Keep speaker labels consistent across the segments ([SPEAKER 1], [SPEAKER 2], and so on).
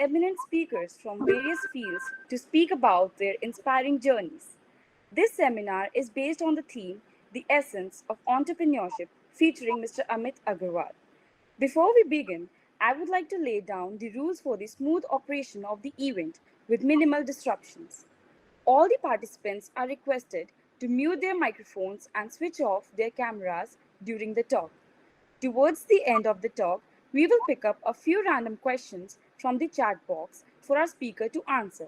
[SPEAKER 1] eminent speakers from various fields to speak about their inspiring journeys. This seminar is based on the theme The Essence of Entrepreneurship featuring Mr. Amit Agarwal. Before we begin, I would like to lay down the rules for the smooth operation of the event with minimal disruptions. All the participants are requested to mute their microphones and switch off their cameras during the talk. Towards the end of the talk, we will pick up a few random questions from the chat box for our speaker to answer.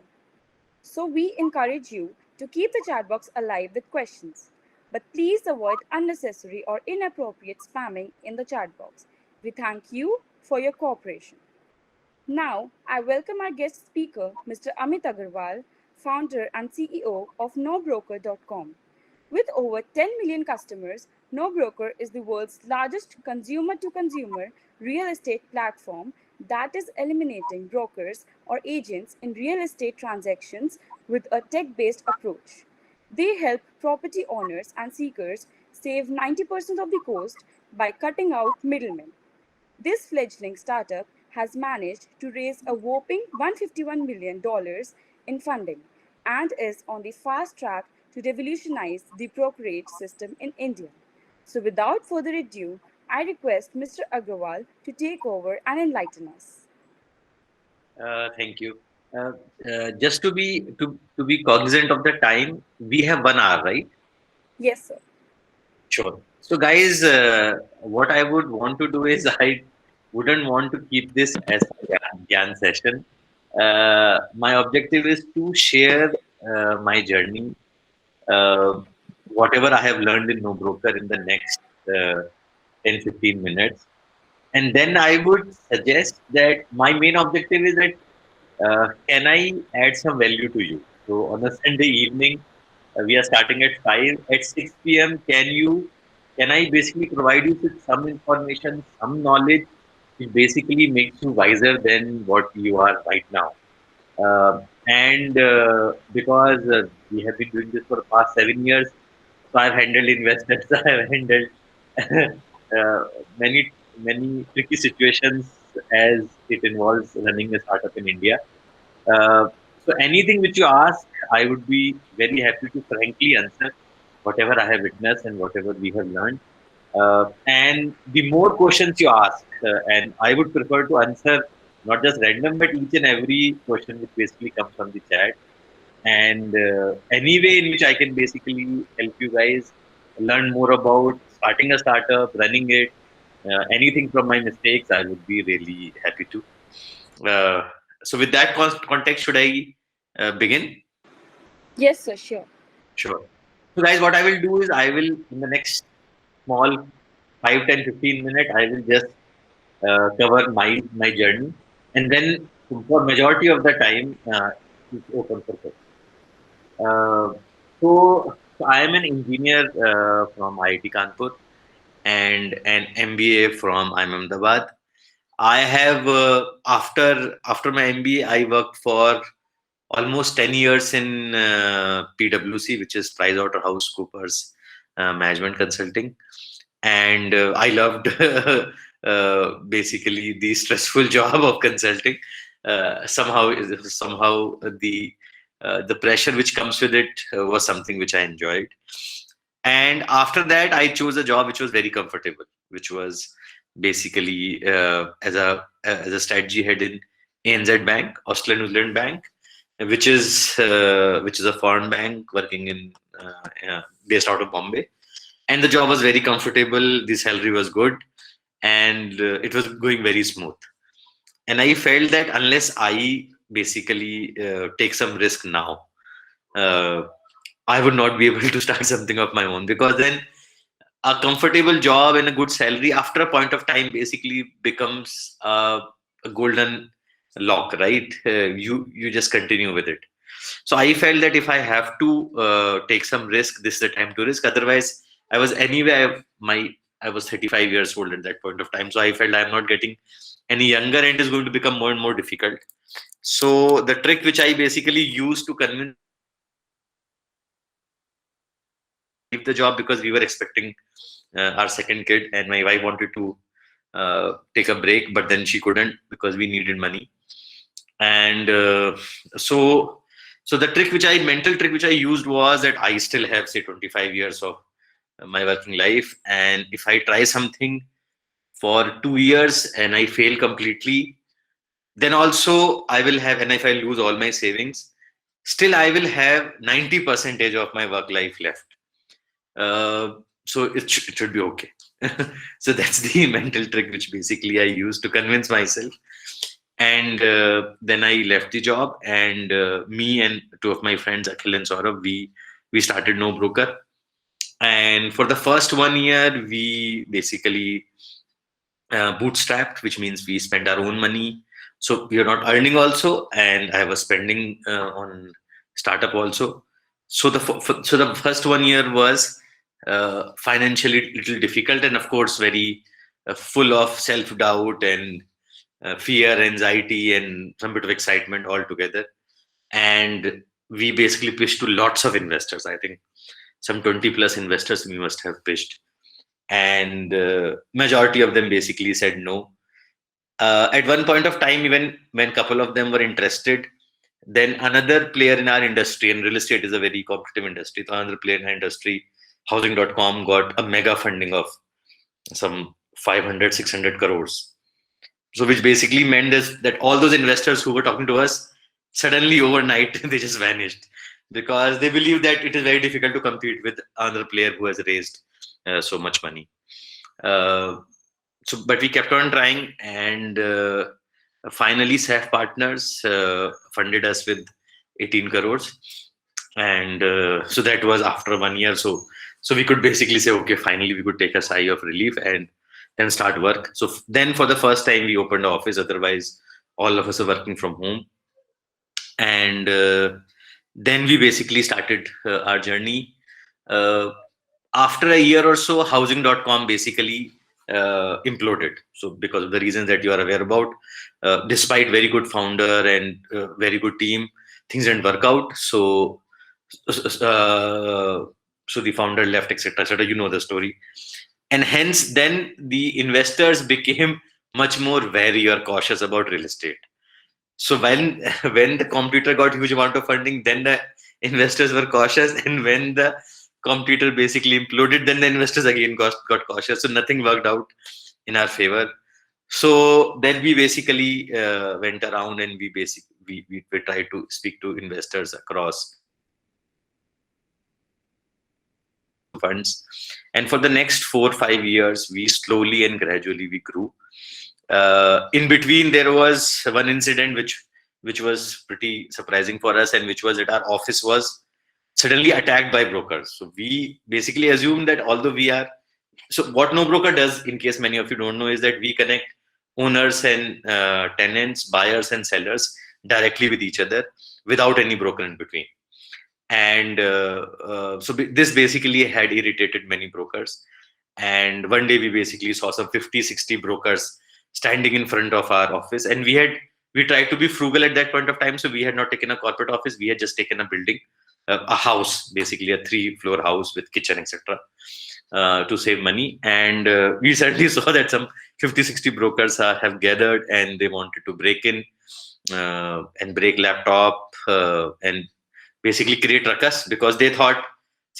[SPEAKER 1] So we encourage you to keep the chat box alive with questions. But please avoid unnecessary or inappropriate spamming in the chat box. We thank you for your cooperation. Now, I welcome our guest speaker, Mr. Amit Agarwal, founder and CEO of NoBroker.com. With over 10 million customers, NoBroker is the world's largest consumer to consumer real estate platform that is eliminating brokers or agents in real estate transactions with a tech based approach. They help property owners and seekers save 90% of the cost by cutting out middlemen. This fledgling startup has managed to raise a whopping $151 million in funding and is on the fast track to revolutionize the brokerage system in India. So, without further ado, I request Mr. Agarwal to take over and enlighten us.
[SPEAKER 2] Thank you. Just to be cognizant of the time, we have 1 hour, right?
[SPEAKER 1] Yes, sir.
[SPEAKER 2] Sure. So, guys, what I would want to do is I wouldn't want to keep this as a Gyan session. My objective is to share my journey, uh, whatever I have learned in No Broker in the next 10-15 minutes. And then I would suggest that my main objective is that can I add some value to you? So on a Sunday evening, we are starting at 5. At 6 p.m., can I basically provide you with some information, some knowledge, which basically makes you wiser than what you are right now? And because we have been doing this for the past 7 years, so I've handled investors, I've handled uh, many tricky situations as it involves running a startup in India. So anything which you ask, I would be very happy to frankly answer whatever I have witnessed and whatever we have learned. And the more questions you ask, and I would prefer to answer not just random, but each and every question which basically comes from the chat. And any way in which I can basically help you guys learn more about starting a startup, running it, anything from my mistakes, I would be really happy to. So with that context, should I begin?
[SPEAKER 1] Yes, sir, sure.
[SPEAKER 2] Sure. So guys, what I will do is I will, in the next small 5, 10, 15 minutes, I will just cover my journey. And then for majority of the time, it's open for questions. Uh, so I am an engineer from IIT Kanpur and an MBA from IIM Ahmedabad. I have after my MBA, I worked for almost 10 years in PwC, which is PricewaterhouseCoopers Management Consulting, and I loved basically the stressful job of consulting. Somehow the pressure which comes with it was something which I enjoyed. And after that, I chose a job which was very comfortable, which was basically as a strategy head in ANZ Bank, Australian New Zealand Bank, which is a foreign bank working in based out of Bombay. And the job was very comfortable. The salary was good, and it was going very smooth. And I felt that unless I basically take some risk now, uh, I would not be able to start something of my own, because then a comfortable job and a good salary after a point of time basically becomes a golden lock, right? You just continue with it. So I felt that if I have to take some risk, this is the time to risk. Otherwise, I was anyway I was 35 years old at that point of time, so I felt I'm not getting any younger and it's going to become more and more difficult. So the trick which I basically used to convince leave the job, because we were expecting our second kid, and my wife wanted to take a break, but then she couldn't because we needed money. And so the mental trick which I used was that I still have, say, 25 years of my working life, and if I try something for 2 years and I fail completely, then also I will have, and if I lose all my savings, still I will have 90 percentage of my work life left. uh, so it should be okay. So that's the mental trick which basically I used to convince myself. And then I left the job, and me and two of my friends, Akhil and Saurabh, we started No Broker. And for the first 1 year, we basically bootstrapped, which means we spend our own money. So we are not earning also, and I was spending on startup also. So so the first 1 year was financially little difficult, and of course very full of self doubt and fear, anxiety, and some bit of excitement all together. And we basically pitched to lots of investors. I think some 20 plus investors we must have pitched, and majority of them basically said no. At one point of time, even when a couple of them were interested, then another player in our industry, and real estate is a very competitive industry, so another player in our industry, housing.com, got a mega funding of some 500, 600 crores. So which basically meant is that all those investors who were talking to us, suddenly overnight they just vanished, because they believe that it is very difficult to compete with another player who has raised so much money. Uh, but we kept on trying, and finally SAF Partners funded us with 18 crores. And so that was after 1 year. So we could basically say, okay, finally we could take a sigh of relief and then start work. So then for the first time we opened an office. Otherwise all of us are working from home. And then we basically started our journey. uh, After a year or so, housing.com basically imploded. So because of the reasons that you are aware about, despite very good founder and very good team, things didn't work out. Uh, so the founder left, etc., etc. You know the story. And hence then the investors became much more wary or cautious about real estate. So when when the competitor got huge amount of funding, then the investors were cautious, and when the competitor basically imploded, then the investors again got cautious. So nothing worked out in our favor. So then we basically went around, and we tried to speak to investors across funds. And for the next 4 or 5 years, we slowly and gradually we grew. In between, there was one incident which was pretty surprising for us, and which was that our office was suddenly attacked by brokers. So we basically assumed that although we are, so what No Broker does, in case many of you don't know, is that we connect owners and tenants, buyers and sellers directly with each other without any broker in between. And this basically had irritated many brokers. And one day we basically saw some 50, 60 brokers standing in front of our office, and we tried to be frugal at that point of time. So we had not taken a corporate office, we had just taken a building, a house, basically a 3-floor house with kitchen, etc., to save money. And we suddenly saw that some 50, 60 brokers have gathered, and they wanted to break in and break laptop and basically create ruckus, because they thought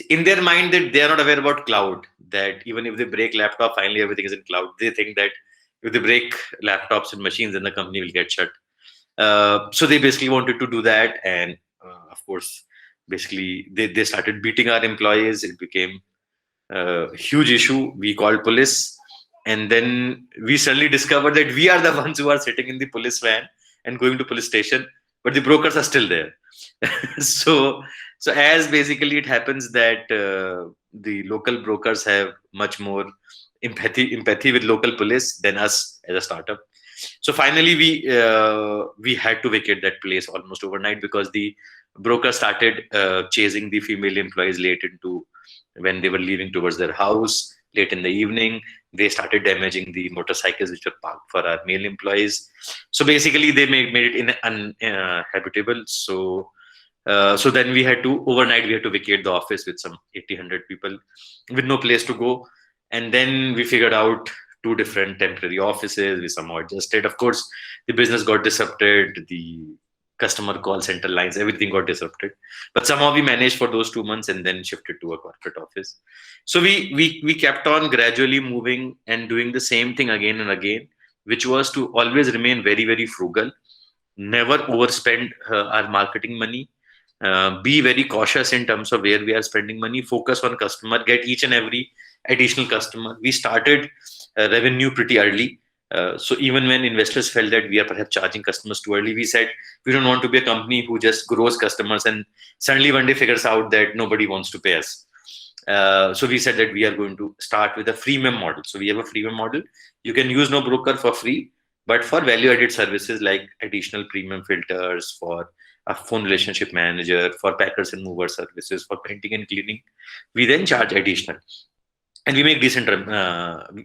[SPEAKER 2] in their mind that they are not aware about cloud, that even if they break laptop, finally everything is in cloud. They think that if they break laptops and machines, then the company will get shut. So they basically wanted to do that. And of course, basically they started beating our employees. It became a huge issue. We called police, and then we suddenly discovered that we are the ones who are sitting in the police van and going to police station, but the brokers are still there. so so as basically it happens that the local brokers have much more empathy with local police than us as a startup. So finally we had to vacate that place almost overnight, because the broker started chasing the female employees late into, when they were leaving towards their house late in the evening. They started damaging the motorcycles which were parked for our male employees. So basically they made it uninhabitable. So then we had to, overnight we had to vacate the office with some 80, 100 people with no place to go. And then we figured out two different temporary offices. We somehow adjusted. Of course, the business got disrupted. The customer call center lines, everything got disrupted. But somehow we managed for those 2 months and then shifted to a corporate office. So we kept on gradually moving and doing the same thing again and again, which was to always remain very, very frugal, never overspend our marketing money, be very cautious in terms of where we are spending money, focus on customer, get each and every additional customer. We started revenue pretty early. So even when investors felt that we are perhaps charging customers too early, we said we don't want to be a company who just grows customers and suddenly one day figures out that nobody wants to pay us. So we said that we are going to start with a freemium model. So we have a freemium model. You can use NoBroker for free, but for value-added services like additional premium filters, for a phone relationship manager, for packers and movers services, for painting and cleaning, we then charge additional, and we make decent,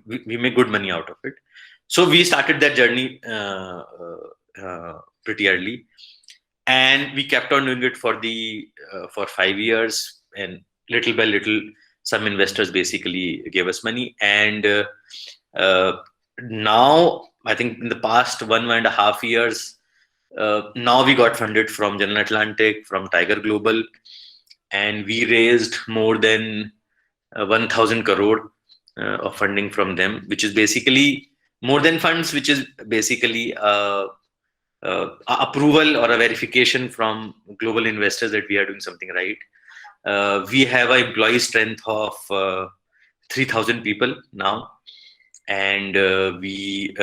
[SPEAKER 2] we make good money out of it. So we started that journey pretty early, and we kept on doing it for 5 years, and little by little, some investors basically gave us money, and now I think in the past 1.5 years, now we got funded from General Atlantic, from Tiger Global, and we raised more than 1,000 crore of funding from them, which is basically more than funds, which is basically approval or a verification from global investors that we are doing something right. We have an employee strength of 3,000 people now, and we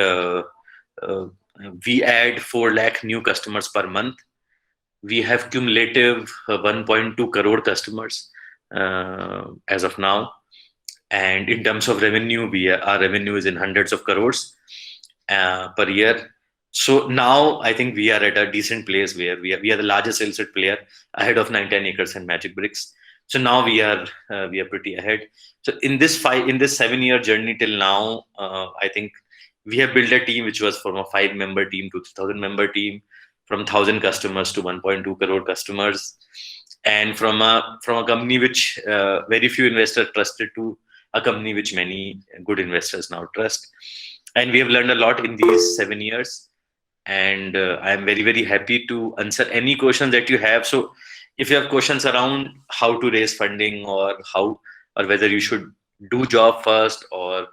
[SPEAKER 2] add 4 lakh new customers per month. We have cumulative 1.2 crore customers as of now, and in terms of revenue, our revenue is in hundreds of crores per year. So now I think we are at a decent place where we are the largest sales player, ahead of 99acres and Magic Bricks. So now we are pretty ahead. So in this 7-year journey till now, I think we have built a team which was from a 5-member team to 1,000-member team, from 1,000 customers to 1.2 crore customers, and from a company which very few investors trusted to a company which many good investors now trust. And we have learned a lot in these 7 years, and I am very, very happy to answer any questions that you have. So if you have questions around how to raise funding, or whether you should do job first or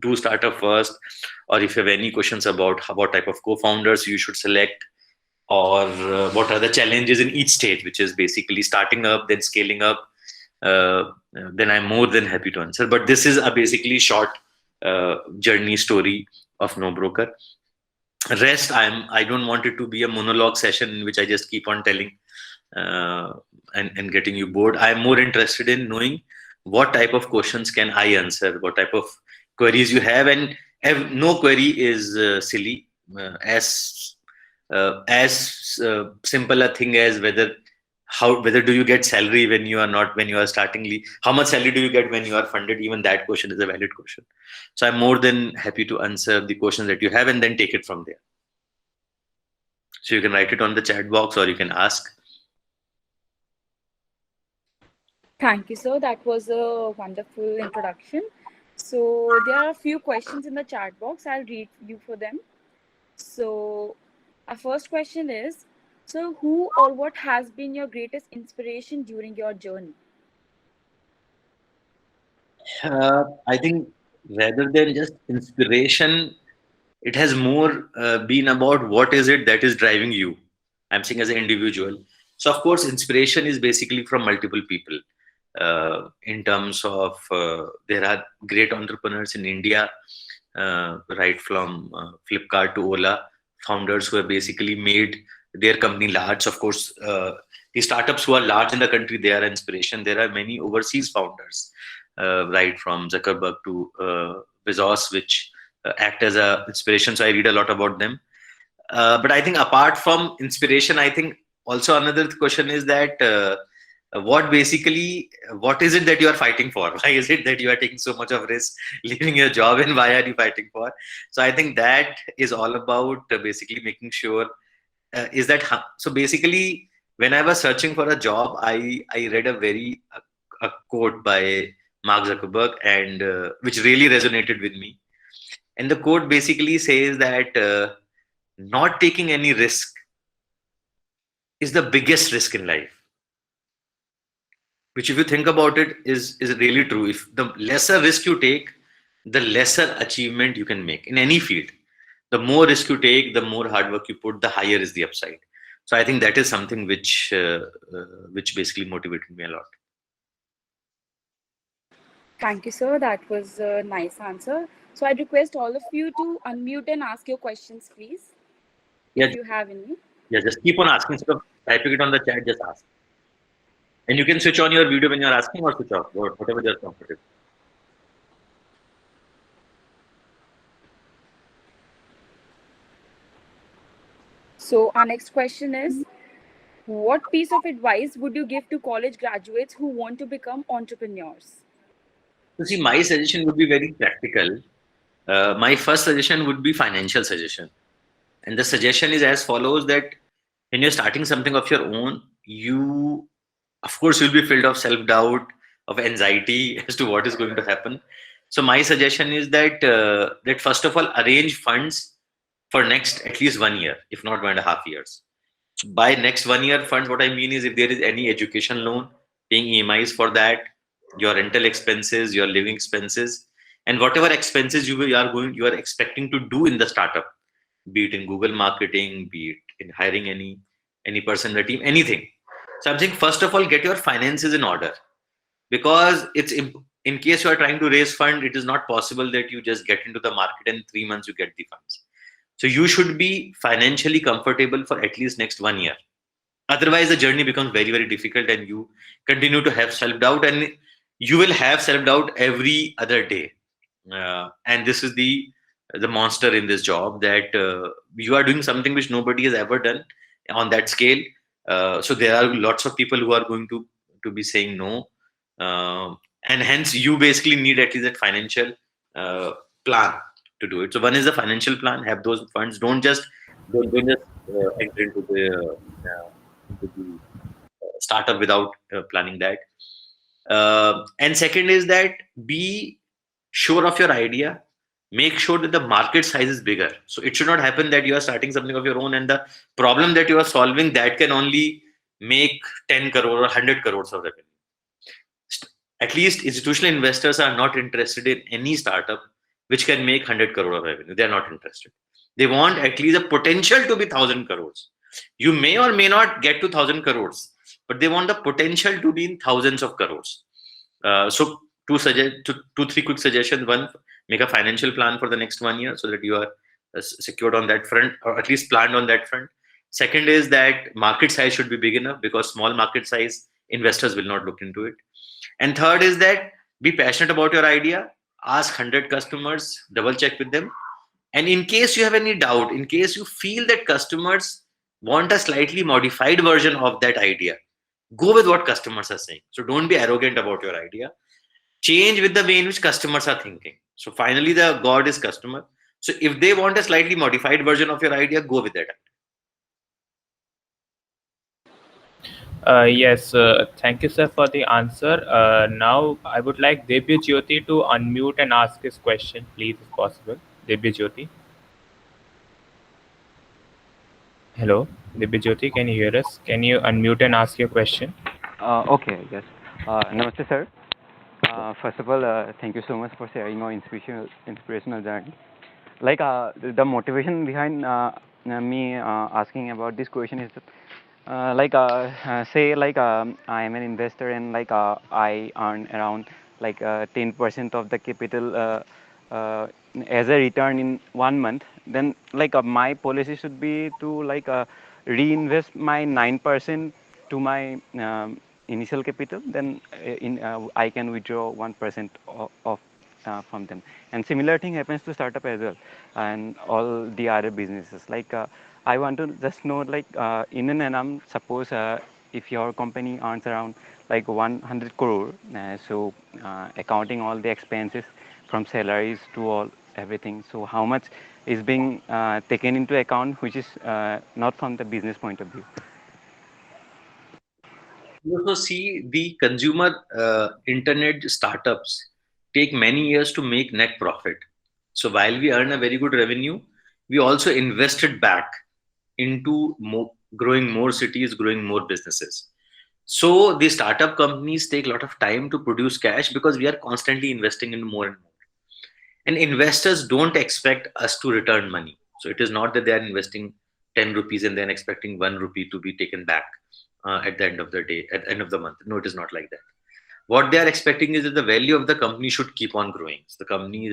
[SPEAKER 2] do startup first, or if you have any questions about what type of co-founders you should select, or what are the challenges in each stage, which is basically starting up, then scaling up, then I'm more than happy to answer. But this is a basically short journey story of NoBroker. Rest, I don't want it to be a monologue session in which I just keep on telling and getting you bored. I'm more interested in knowing what type of questions can I answer, what type of queries you have, and no query is silly. As simple a thing as whether do you get salary when you are starting, how much salary do you get when you are funded, even that question is a valid question. So I'm more than happy to answer the questions that you have and then take it from there. So you can write it on the chat box, or you can ask.
[SPEAKER 1] Thank you, sir. That was a wonderful introduction. So there are a few questions in the chat box. I'll read you for them. So our first question is, so who or what has been your greatest inspiration during your journey?
[SPEAKER 2] I think rather than just inspiration, it has more been about what is it that is driving you. I'm saying as an individual. So of course, inspiration is basically from multiple people. In terms of there are great entrepreneurs in India, right from Flipkart to Ola, founders who have basically made their company large. Of course, the startups who are large in the country, they are inspiration. There are many overseas founders, right from Zuckerberg to Bezos, which act as a inspiration. So I read a lot about them. But I think apart from inspiration, I think also another question is that what is it that you are fighting for? Why is it that you are taking so much of risk, leaving your job, and why are you fighting for? So I think that is all about basically making sure so basically when I was searching for a job, I read a quote by Mark Zuckerberg, and which really resonated with me. And the quote basically says that not taking any risk is the biggest risk in life. Which, if you think about it, is really true. If the lesser risk you take, the lesser achievement you can make in any field. The more risk you take, the more hard work you put, the higher is the upside. So I think that is something which basically motivated me a lot.
[SPEAKER 1] Thank you, sir. That was a nice answer. So I'd request all of you to unmute and ask your questions, please,
[SPEAKER 2] Yeah,
[SPEAKER 1] if you have any.
[SPEAKER 2] yeah. Just keep on asking. Instead of typing it on the chat, just ask. And you can switch on your video when you're asking, or switch off, or whatever you're comfortable.
[SPEAKER 1] So our next question is, what piece of advice would you give to college graduates who want to become entrepreneurs?
[SPEAKER 2] So see, my suggestion would be very practical. My first suggestion would be financial suggestion. And the suggestion is as follows: that when you're starting something of your own, you, of course, will be filled of self-doubt, of anxiety as to what is going to happen. So my suggestion is that first of all, arrange funds for next at least 1 year, if not 1.5 years. By next 1 year funds, what I mean is if there is any education loan, paying EMIs for that, your rental expenses, your living expenses, and whatever expenses you are expecting to do in the startup, be it in Google marketing, be it in hiring any person in the team, anything. So I'm saying first of all, get your finances in order, because in case you are trying to raise fund, it is not possible that you just get into the market and 3 months you get the funds. So you should be financially comfortable for at least next 1 year. Otherwise, the journey becomes very, very difficult, and you continue to have self doubt, and you will have self doubt every other day. And this is the monster in this job, that you are doing something which nobody has ever done on that scale. So there are lots of people who are going to be saying no, and hence you basically need at least that financial uh, plan to do it. So one is the financial plan. Have those funds. Don't just enter into the startup without planning that. And second is that be sure of your idea. Make sure that the market size is bigger. So it should not happen that you are starting something of your own, and the problem that you are solving that can only make 10 crore or 100 crores of revenue. At least institutional investors are not interested in any startup which can make 100 crore of revenue. They are not interested. They want at least a potential to be 1,000 crores. You may or may not get to 1,000 crores, but they want the potential to be in thousands of crores. So two, three quick suggestions. One, make a financial plan for the next 1 year so that you are secured on that front, or at least planned on that front. Second is that market size should be big enough, because small market size investors will not look into it. And third is that be passionate about your idea. Ask 100 customers, double check with them. And in case you have any doubt, in case you feel that customers want a slightly modified version of that idea, go with what customers are saying. So don't be arrogant about your idea. Change with the way in which customers are thinking. So finally, the God is customer. So if they want a slightly modified version of your idea, go with that.
[SPEAKER 3] Yes, thank you, sir, for the answer. Now, I would like Debya Jyoti to unmute and ask his question, please, if possible. Debya Jyoti. Hello, Debya Jyoti, can you hear us? Can you unmute and ask your question?
[SPEAKER 4] Okay, yes. Namaste, sir. First of all, thank you so much for sharing your inspirational journey. Like the motivation behind me asking about this question is that, say like I am an investor and like I earn around like 10% of the capital as a return in 1 month. Then like my policy should be to like reinvest my 9% to my initial capital. Then I can withdraw 1% of from them. And similar thing happens to startup as well, and all the other businesses. Like I want to just know, like in an annum, suppose if your company earns around like 100 crore, so accounting all the expenses from salaries to all everything, so how much is being taken into account, which is not from the business point of view?
[SPEAKER 2] You also see the consumer internet startups take many years to make net profit. So while we earn a very good revenue, we also invested back into growing more cities, growing more businesses. So the startup companies take a lot of time to produce cash because we are constantly investing in more and more. And investors don't expect us to return money. So it is not that they are investing 10 rupees and then expecting 1 rupee to be taken back at the end of the day, at the end of the month. No, it is not like that. What they are expecting is that the value of the company should keep on growing. So the company,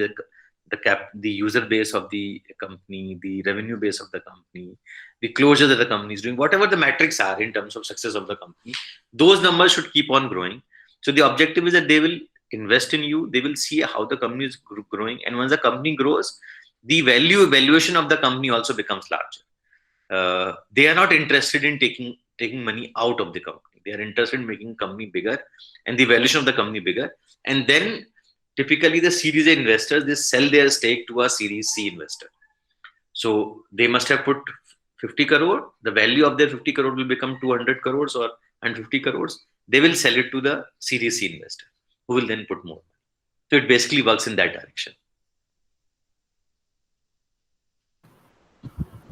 [SPEAKER 2] the user base of the company, the revenue base of the company, the closure that the company is doing, whatever the metrics are in terms of success of the company, those numbers should keep on growing. So the objective is that they will invest in you. They will see how the company is growing, and once the company grows, the valuation of the company also becomes larger. They are not interested in taking money out of the company. They are interested in making company bigger and the valuation of the company bigger. And then typically the Series A investors, they sell their stake to a Series C investor. So they must have put 50 crore. The value of their 50 crore will become 200 crores or 150 crores. They will sell it to the Series C investor, who will then put more. So it basically works in that direction.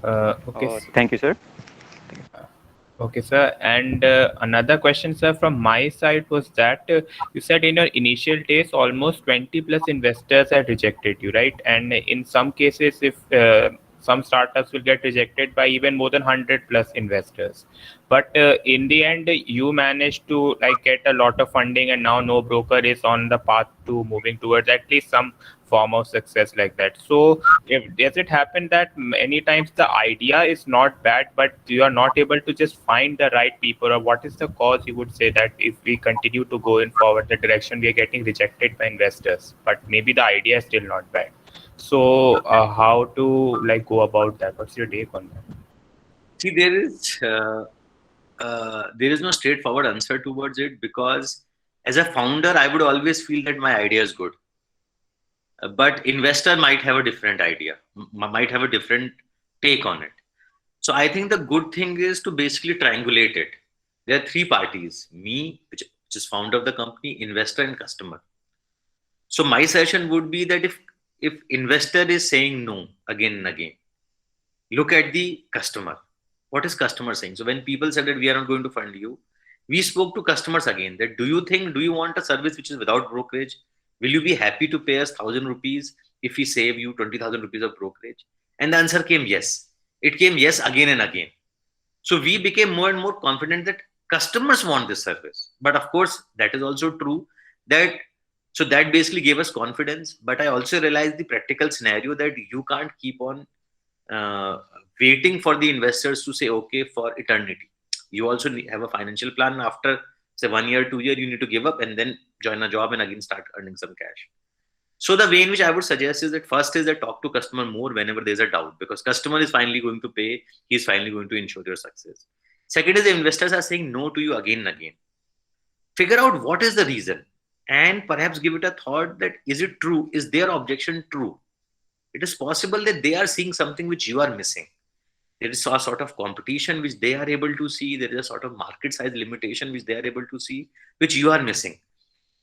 [SPEAKER 3] Okay.
[SPEAKER 4] Thank you, sir.
[SPEAKER 3] Okay, sir. And another question, sir, from my side was that you said in your initial days, almost 20 plus investors had rejected you, right? And in some cases, if some startups will get rejected by even more than 100 plus investors. But in the end, you managed to like get a lot of funding, and now No Broker is on the path to moving towards at least some form of success like that. So does it happen that many times the idea is not bad, but you are not able to just find the right people, or what is the cause you would say that if we continue to go in forward the direction, we are getting rejected by investors, but maybe the idea is still not bad? So how to like go about that? What's your take on that?
[SPEAKER 2] See, there is no straightforward answer towards it, because as a founder, I would always feel that my idea is good. But investor might have a different idea, might have a different take on it. So I think the good thing is to basically triangulate it. There are three parties: me, which is founder of the company, investor, and customer. So my suggestion would be that if investor is saying no again and again, look at the customer. What is customer saying? So when people said that we are not going to fund you, we spoke to customers again, that do you want a service which is without brokerage? Will you be happy to pay us 1,000 rupees if we save you 20,000 rupees of brokerage? And the answer came yes. It came yes again and again. So we became more and more confident that customers want this service. But of course, that is also true that, so that basically gave us confidence. But I also realized the practical scenario that you can't keep on uh, waiting for the investors to say okay for eternity. You also have a financial plan. After say 1 year, 2 year, you need to give up and then join a job and again start earning some cash. So the way in which I would suggest is that first is that talk to customer more whenever there's a doubt, because customer is finally going to pay. He's finally going to ensure your success. Second is the investors are saying no to you again and again. Figure out what is the reason and perhaps give it a thought that is it true? Is their objection true? It is possible that they are seeing something which you are missing. There is a sort of competition which they are able to see. There is a sort of market size limitation which they are able to see, which you are missing.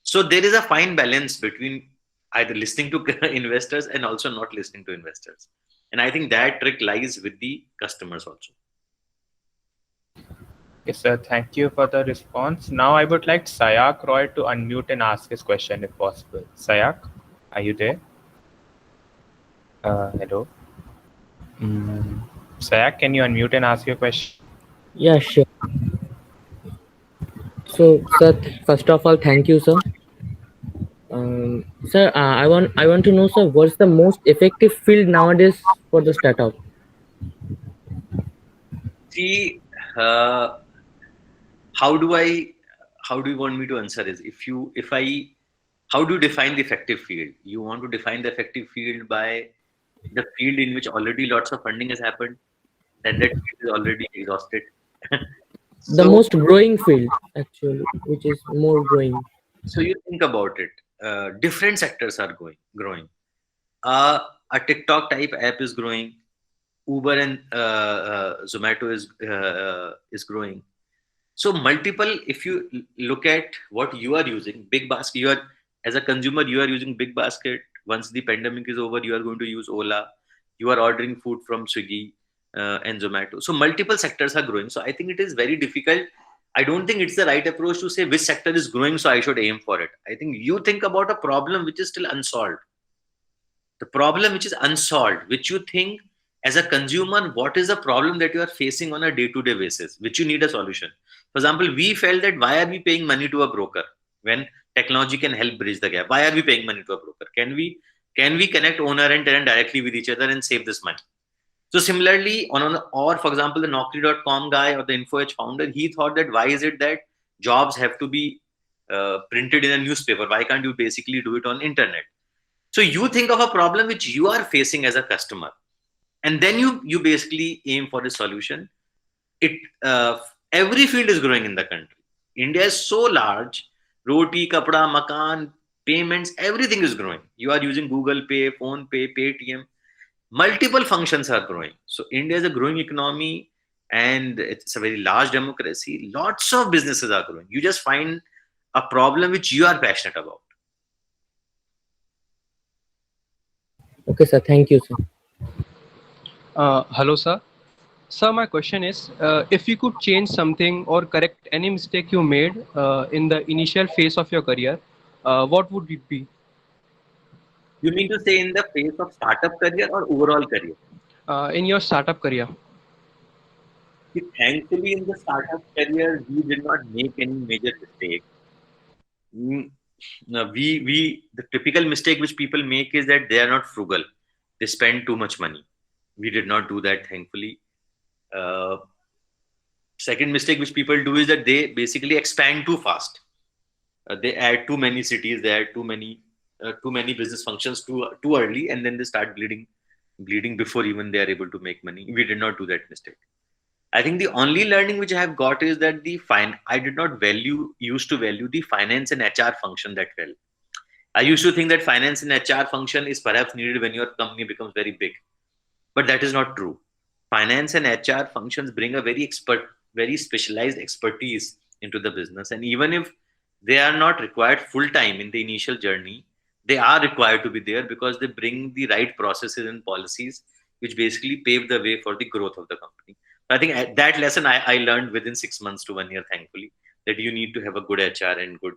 [SPEAKER 2] So there is a fine balance between either listening to investors and also not listening to investors. And I think that trick lies with the customers also.
[SPEAKER 3] Yes, sir. Thank you for the response. Now I would like Sayak Roy to unmute and ask his question if possible. Sayak, are you there? Hello. Sayak, can you unmute and ask your question?
[SPEAKER 5] Yeah, sure. So, sir, first of all, thank you, sir. Sir, I want to know, sir, what's the most effective field nowadays for the startup?
[SPEAKER 2] See, how do you want me to answer this? How do you define the effective field? You want to define the effective field by the field in which already lots of funding has happened, then that field is already exhausted.
[SPEAKER 5] The most growing field, actually, which is more growing.
[SPEAKER 2] So you think about it. Different sectors are growing. A TikTok type app is growing. Uber and Zomato is growing. So multiple. If you look at what you are using, Big Basket. As a consumer, you are using Big Basket, once the pandemic is over, you are going to use Ola. You are ordering food from Swiggy and Zomato. So multiple sectors are growing. So I think it is very difficult. I don't think it's the right approach to say which sector is growing, so I should aim for it. I think you think about a problem which is still unsolved. The problem which is unsolved, which you think as a consumer, what is the problem that you are facing on a day-to-day basis, which you need a solution. For example, we felt that why are we paying money to a broker when technology can help bridge the gap? Why are we paying money to a broker? Can we connect owner and tenant directly with each other and save this money? So similarly, or for example, the Naukri.com guy or the InfoEdge founder, he thought that why is it that jobs have to be printed in a newspaper? Why can't you basically do it on internet? So you think of a problem which you are facing as a customer, and then you basically aim for a solution. Every field is growing in the country. India is so large. Roti, kapda, makan, payments, everything is growing. You are using Google Pay, Phone Pay, Paytm. Multiple functions are growing. So India is a growing economy and it's a very large democracy. Lots of businesses are growing. You just find a problem which you are passionate about.
[SPEAKER 5] Okay, sir. Thank you, sir.
[SPEAKER 6] Hello, sir. Sir, my question is, if you could change something or correct any mistake you made in the initial phase of your career, what would it be?
[SPEAKER 2] You mean to say in the phase of startup career or overall career?
[SPEAKER 6] In your startup career?
[SPEAKER 2] See, thankfully, in the startup career, we did not make any major mistake. No, the typical mistake which people make is that they are not frugal. They spend too much money. We did not do that, thankfully. Second mistake which people do is that they basically expand too fast. They add too many cities. They add too many business functions too early, and then they start bleeding before even they are able to make money. We did not do that mistake. I think the only learning which I have got is that I did not used to value the finance and HR function that well. I used to think that finance and HR function is perhaps needed when your company becomes very big, but that is not true. Finance and HR functions bring a very specialized expertise into the business, and even if they are not required full time in the initial journey, they are required to be there because they bring the right processes and policies which basically pave the way for the growth of the company. I think that lesson I learned within 6 months to 1 year, thankfully, that you need to have a good HR and good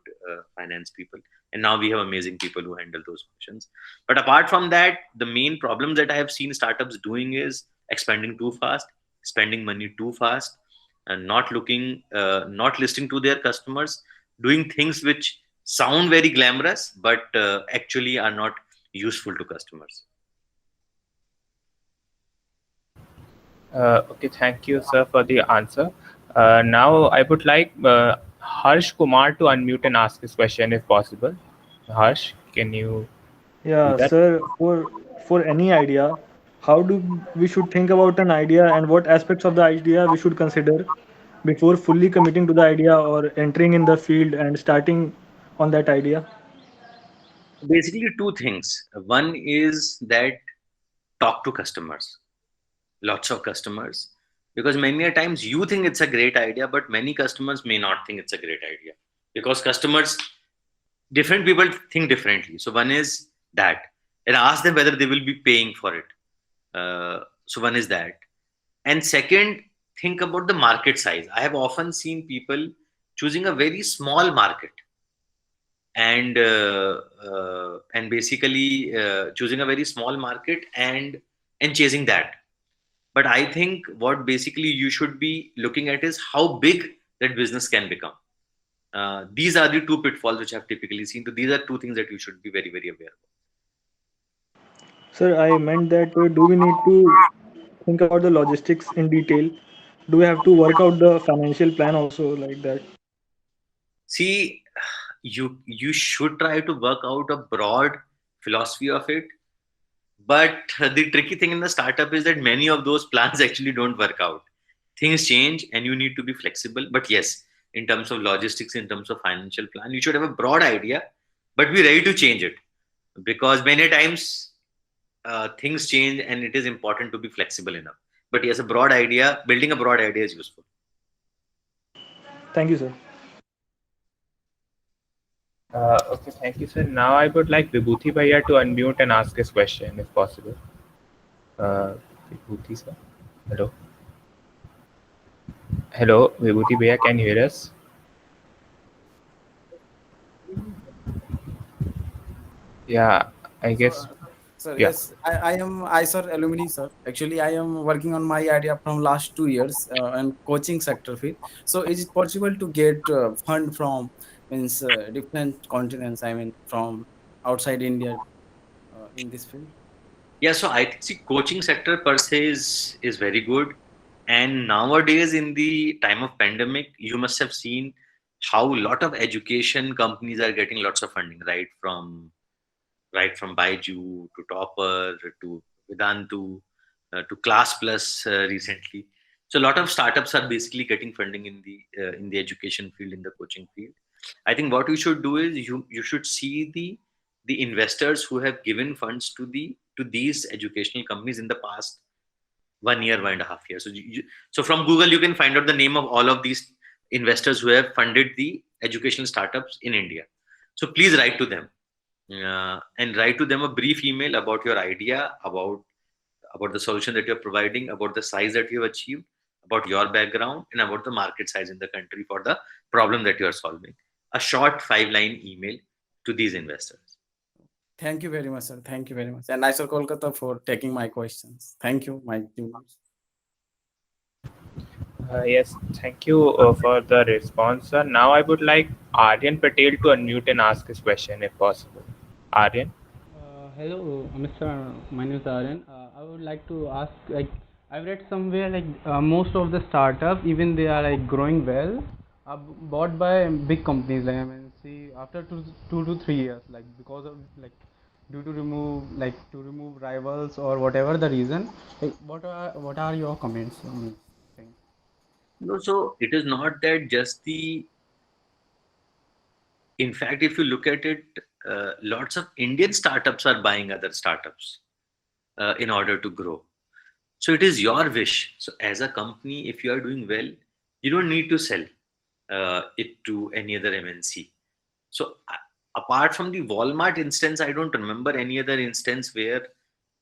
[SPEAKER 2] finance people. And now we have amazing people who handle those functions. But apart from that, the main problem that I have seen startups doing is expanding too fast, spending money too fast, and not listening to their customers, doing things which sound very glamorous, but actually are not useful to customers.
[SPEAKER 3] Okay, thank you, sir, for the answer. Now, I would like Harsh Kumar to unmute and ask his question if possible. Harsh, can you do
[SPEAKER 7] Yeah,
[SPEAKER 3] that?
[SPEAKER 7] sir, for any idea, how do we should think about an idea and what aspects of the idea we should consider before fully committing to the idea or entering in the field and starting on that idea?
[SPEAKER 2] Basically, two things. One is that talk to customers, lots of customers, because many a times you think it's a great idea, but many customers may not think it's a great idea because different people think differently. So one is that, and ask them whether they will be paying for it. So one is that, and second, think about the market size. I have often seen people choosing a very small market and basically choosing a very small market and chasing that. But I think what basically you should be looking at is how big that business can become. These are the two pitfalls which I've typically seen. So these are two things that you should be very, very aware of.
[SPEAKER 7] Sir, I meant that do we need to think about the logistics in detail? Do we have to work out the financial plan also like that?
[SPEAKER 2] See, you should try to work out a broad philosophy of it. But the tricky thing in the startup is that many of those plans actually don't work out. Things change and you need to be flexible. But yes, in terms of logistics, in terms of financial plan, you should have a broad idea, but be ready to change it. Because many times things change and it is important to be flexible enough. But yes, building a broad idea is useful.
[SPEAKER 7] Thank you, sir.
[SPEAKER 3] Okay, thank you, sir. Now I would like Vibhuti Bhaiya to unmute and ask his question, if possible. Vibhuti, sir. Hello. Hello, Vibhuti Bhaiya, can you hear us? Yeah, I guess.
[SPEAKER 8] Sir,
[SPEAKER 3] Yeah.
[SPEAKER 8] yes, I am ISOR alumni, sir. Actually, I am working on my idea from last 2 years and coaching sector field. So, is it possible to get fund from means different continents? I mean, from outside India in this field.
[SPEAKER 2] Yeah, so I think coaching sector per se is very good. And nowadays, in the time of pandemic, you must have seen how a lot of education companies are getting lots of funding, right from Baiju to Topper to Vedantu to Class Plus recently. So a lot of startups are basically getting funding in the education field, in the coaching field. I think what you should do is you should see the investors who have given funds to these educational companies in the past 1 year, 1.5 years. So from Google you can find out the name of all of these investors who have funded the educational startups in India. So please write to them and write to them a brief email about your idea, about the solution that you're providing, about the size that you have achieved, about your background, and about the market size in the country for the problem that you are solving. A short 5-line email to these investors.
[SPEAKER 8] Thank you very much, sir. Thank you very much. And ISOR Kolkata for taking my questions. Thank you, my team.
[SPEAKER 3] Yes, thank you for the response, sir. Now I would like Aryan Patel to unmute and ask his question, if possible. Aryan?
[SPEAKER 9] Hello, Mr. My name is Aryan. I would like to ask, like, I've read somewhere like most of the startups, even they are like growing well, are bought by big companies like MNC after 2 to 3 years, like because of like due to remove rivals or whatever the reason. Like, what are your comments on this thing?
[SPEAKER 2] No, so it is not that just the. In fact, if you look at it, lots of Indian startups are buying other startups in order to grow. So it is your wish. So as a company, if you are doing well, you don't need to sell it to any other MNC. So apart from the Walmart instance, I don't remember any other instance where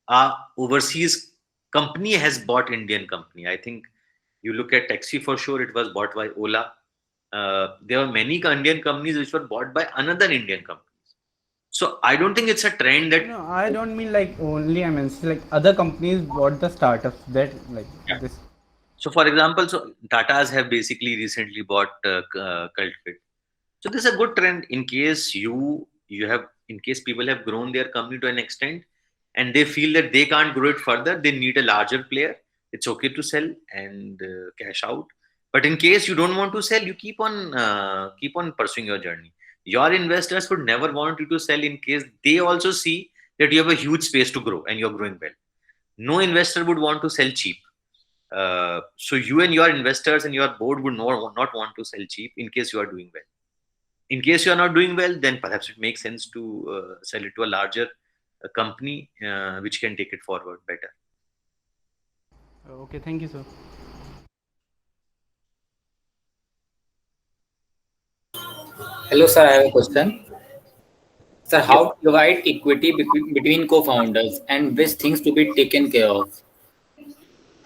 [SPEAKER 2] a overseas company has bought Indian company. I think you look at taxi for sure, it was bought by Ola. There were many Indian companies which were bought by another Indian company. So I don't think it's a trend that.
[SPEAKER 9] No, I don't mean like only MNC, like other companies bought the startups that like
[SPEAKER 2] Yeah.
[SPEAKER 9] this.
[SPEAKER 2] So for example, so Tatas have basically recently bought CultFit. So this is a good trend in case in case people have grown their company to an extent and they feel that they can't grow it further, they need a larger player. It's okay to sell and cash out. But in case you don't want to sell, you keep on pursuing your journey. Your investors would never want you to sell in case they also see that you have a huge space to grow and you're growing well. No investor would want to sell cheap. So you and your investors and your board would not want to sell cheap in case you are doing well. In case you are not doing well, then perhaps it makes sense to sell it to a larger company which can take it forward better.
[SPEAKER 9] Okay, thank you, sir.
[SPEAKER 10] Hello, sir. I have a question. Sir, how to divide equity between co-founders and which things to be taken care of?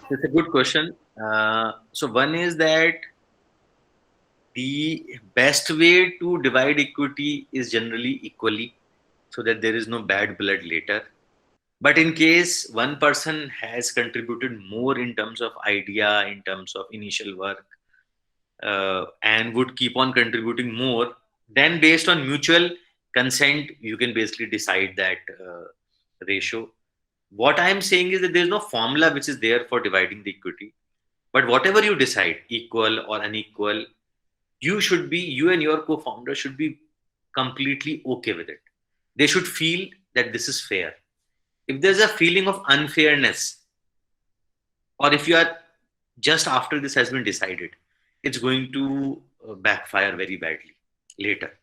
[SPEAKER 2] It's a good question. So one is that the best way to divide equity is generally equally, so that there is no bad blood later. But in case one person has contributed more in terms of idea, in terms of initial work, and would keep on contributing more, then based on mutual consent, you can basically decide that ratio. What I am saying is that there is no formula which is there for dividing the equity. But whatever you decide, equal or unequal, you and your co-founder should be completely okay with it. They should feel that this is fair. If there's a feeling of unfairness, or if you are just after this has been decided, it's going to backfire very badly later.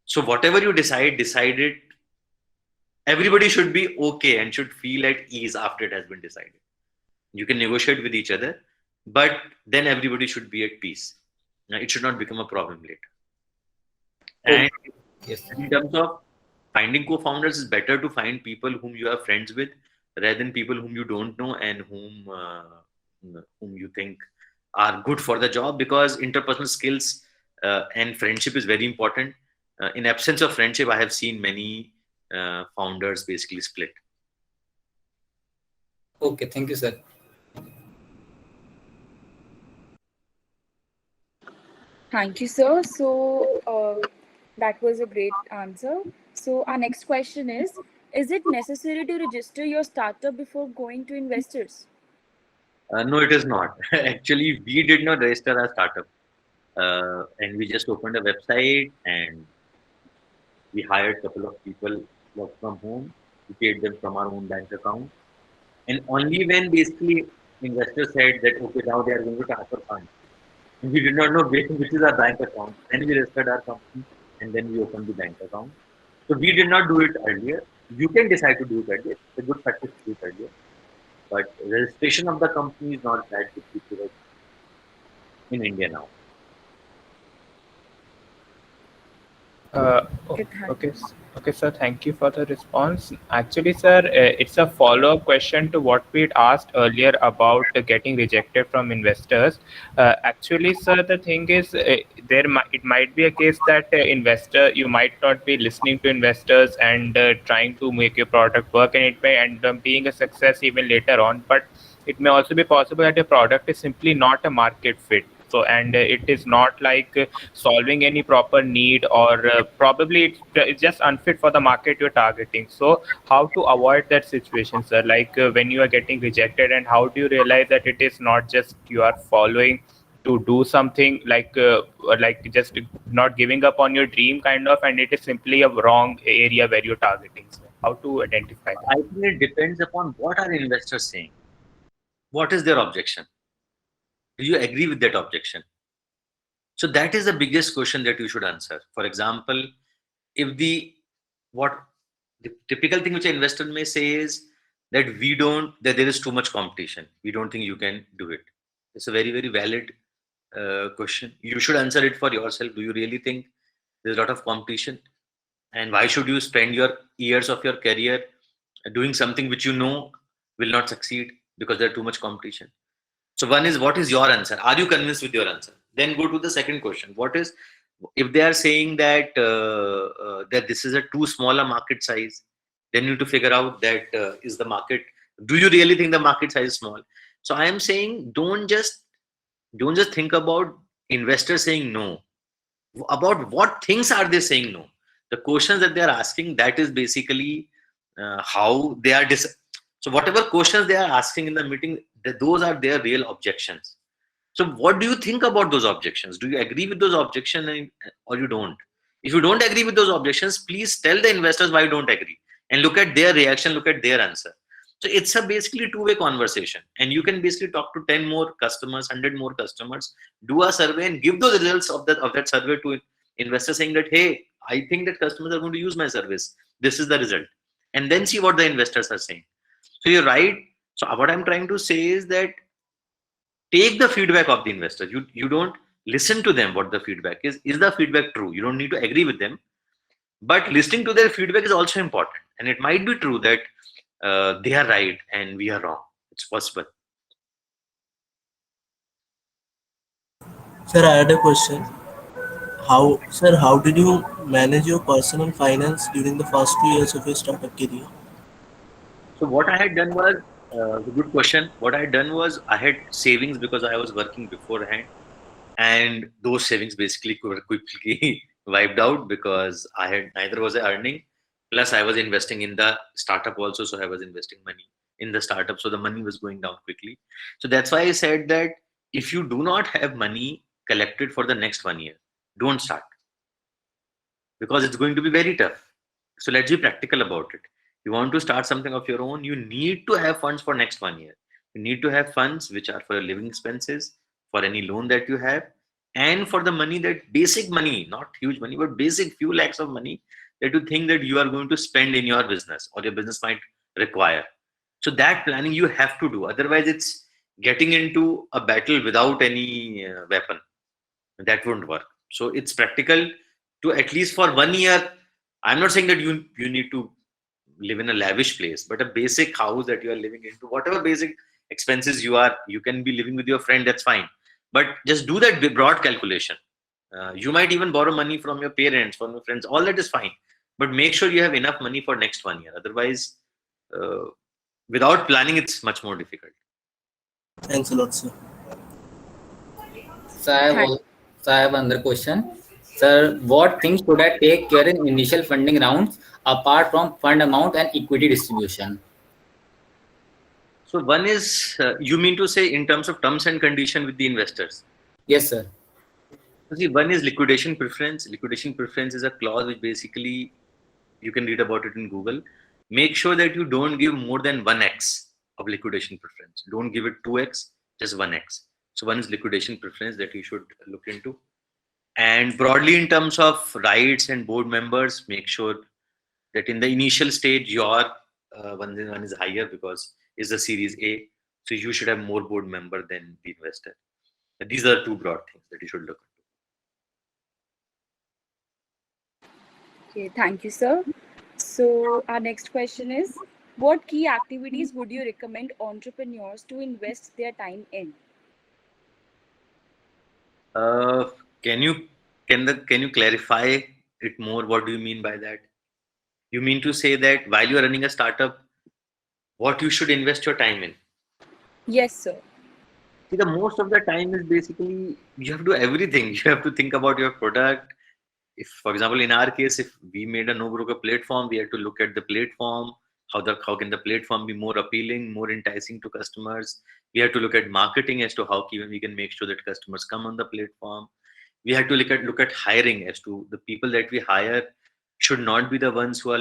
[SPEAKER 2] So whatever you decide it. Everybody should be okay and should feel at ease after it has been decided. You can negotiate with each other, but then everybody should be at peace. Now, it should not become a problem later. And
[SPEAKER 10] Yes.
[SPEAKER 2] And in terms of finding co-founders, it's better to find people whom you are friends with rather than people whom you don't know and whom you think are good for the job, because interpersonal skills and friendship is very important. In absence of friendship, I have seen many founders basically split.
[SPEAKER 10] Okay, thank you, sir.
[SPEAKER 1] Thank you, sir. So that was a great answer. So our next question is it necessary to register your startup before going to investors?
[SPEAKER 2] No, it is not. Actually, we did not register our startup, and we just opened a website and we hired a couple of people work from home. We paid them from our own bank account, and only when basically investors said that okay, now they are going to transfer funds, and we did not know which is our bank account. Then we registered our company, and then we opened the bank account. So we did not do it earlier. You can decide to do it earlier. It's a good practice to do it earlier. But registration of the company is not that difficult in India now.
[SPEAKER 3] Okay, okay, sir. Thank you for the response. Actually, sir, it's a follow-up question to what we'd asked earlier about getting rejected from investors. Actually, sir, the thing is, it might be a case that investor you might not be listening to investors and trying to make your product work, and it may end up being a success even later on. But it may also be possible that your product is simply not a market fit. So, and it is not like solving any proper need, or probably it's just unfit for the market you're targeting. So how to avoid that situation, sir? Like when you are getting rejected, and how do you realize that it is not just you are following to do something, like just not giving up on your dream kind of, and it is simply a wrong area where you're targeting? So how to identify that?
[SPEAKER 2] I think it depends upon what are investors saying. What is their objection? Do you agree with that objection? So that is the biggest question that you should answer. For example, if the typical thing which an investor may say is that that there is too much competition. We don't think you can do it. It's a very, very valid question. You should answer it for yourself. Do you really think there's a lot of competition? And why should you spend your years of your career doing something which you know will not succeed because there's too much competition? So one is, what is your answer? Are you convinced with your answer? Then go to the second question. What is, if they are saying that that this is a too small a market size, then you need to figure out that is the market. Do you really think the market size is small? So I am saying, don't just think about investors saying no. About what things are they saying no? The questions that they are asking, that is basically how they are. So whatever questions they are asking in the meeting, those are their real objections. So what do you think about those objections? Do you agree with those objections or you don't? If you don't agree with those objections, please tell the investors why you don't agree and look at their reaction, look at their answer. So it's a basically two-way conversation, and you can basically talk to 10 more customers, 100 more customers, do a survey and give those results of that survey to investors saying that, hey, I think that customers are going to use my service. This is the result. And then see what the investors are saying. So you're right. So what I'm trying to say is that take the feedback of the investors. You don't listen to them what the feedback is. Is the feedback true? You don't need to agree with them. But listening to their feedback is also important. And it might be true that they are right and we are wrong. It's possible.
[SPEAKER 11] Sir, I had a question. How did you manage your personal finance during the first 2 years of your startup career?
[SPEAKER 2] So what I had done was, a good question. What I had done was I had savings because I was working beforehand, and those savings basically were quickly wiped out because I had neither was I earning, plus I was investing in the startup also. So I was investing money in the startup, so the money was going down quickly. So that's why I said that if you do not have money collected for the next 1 year, don't start, because it's going to be very tough. So let's be practical about it. You want to start something of your own, you need to have funds for next 1 year. You need to have funds which are for your living expenses, for any loan that you have, and for the money, that basic money, not huge money, but basic few lakhs of money that you think that you are going to spend in your business or your business might require. So that planning you have to do. Otherwise, it's getting into a battle without any weapon. That won't work. So it's practical to, at least for 1 year, I'm not saying that you need to live in a lavish place, but a basic house that you are living into, whatever basic expenses you can be living with your friend, that's fine. But just do that broad calculation. You might even borrow money from your parents, from your friends, all that is fine. But make sure you have enough money for next 1 year. Otherwise, without planning, it's much more difficult.
[SPEAKER 11] Thanks a lot, sir.
[SPEAKER 10] So I have another question. Sir, what things should I take care in initial funding rounds apart from fund amount and equity distribution?
[SPEAKER 2] So one is, you mean to say in terms of terms and condition with the investors?
[SPEAKER 10] Yes, sir.
[SPEAKER 2] See, one is liquidation preference. Liquidation preference is a clause which basically, you can read about it in Google. Make sure that you don't give more than 1x of liquidation preference. Don't give it 2x, just 1x. So one is liquidation preference that you should look into. And broadly, in terms of rights and board members, make sure that in the initial stage, your one is higher because it's the Series A. So you should have more board member than the investor. These are two broad things that you should look into.
[SPEAKER 1] Okay, thank you, sir. So our next question is, what key activities would you recommend entrepreneurs to invest their time in?
[SPEAKER 2] Can you clarify it more? What do you mean by that? You mean to say that while you are running a startup, what you should invest your time in?
[SPEAKER 1] Yes, sir.
[SPEAKER 2] See, the most of the time is basically you have to do everything. You have to think about your product. If, for example, in our case, if we made a no broker platform, we had to look at the platform. How can the platform be more appealing, more enticing to customers? We have to look at marketing as to how we can make sure that customers come on the platform. We have to look at hiring as to the people that we hire should not be the ones who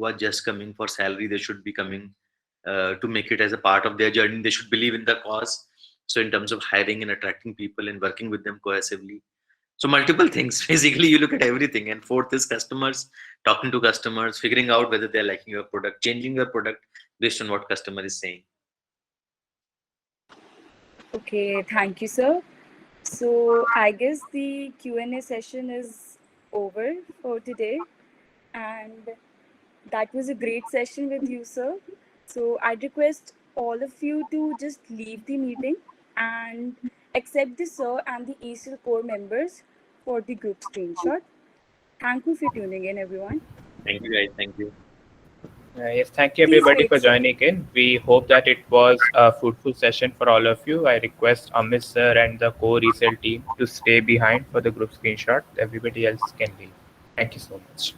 [SPEAKER 2] are just coming for salary. They should be coming to make it as a part of their journey. They should believe in the cause. So in terms of hiring and attracting people and working with them cohesively. So multiple things. Basically, you look at everything. And fourth is customers, talking to customers, figuring out whether they're liking your product, changing your product based on what customer is saying.
[SPEAKER 1] Okay, thank you, sir. So I guess the Q&A session is over for today. And that was a great session with you, sir. So I'd request all of you to just leave the meeting and accept the sir and the ACL core members for the group screenshot. Thank you for tuning in, everyone.
[SPEAKER 2] Thank you, guys. Thank you.
[SPEAKER 3] Yes, thank you everybody for joining in. We hope that it was a fruitful session for all of you. I request Amit sir and the core resale team to stay behind for the group screenshot. Everybody else can leave. Thank you so much.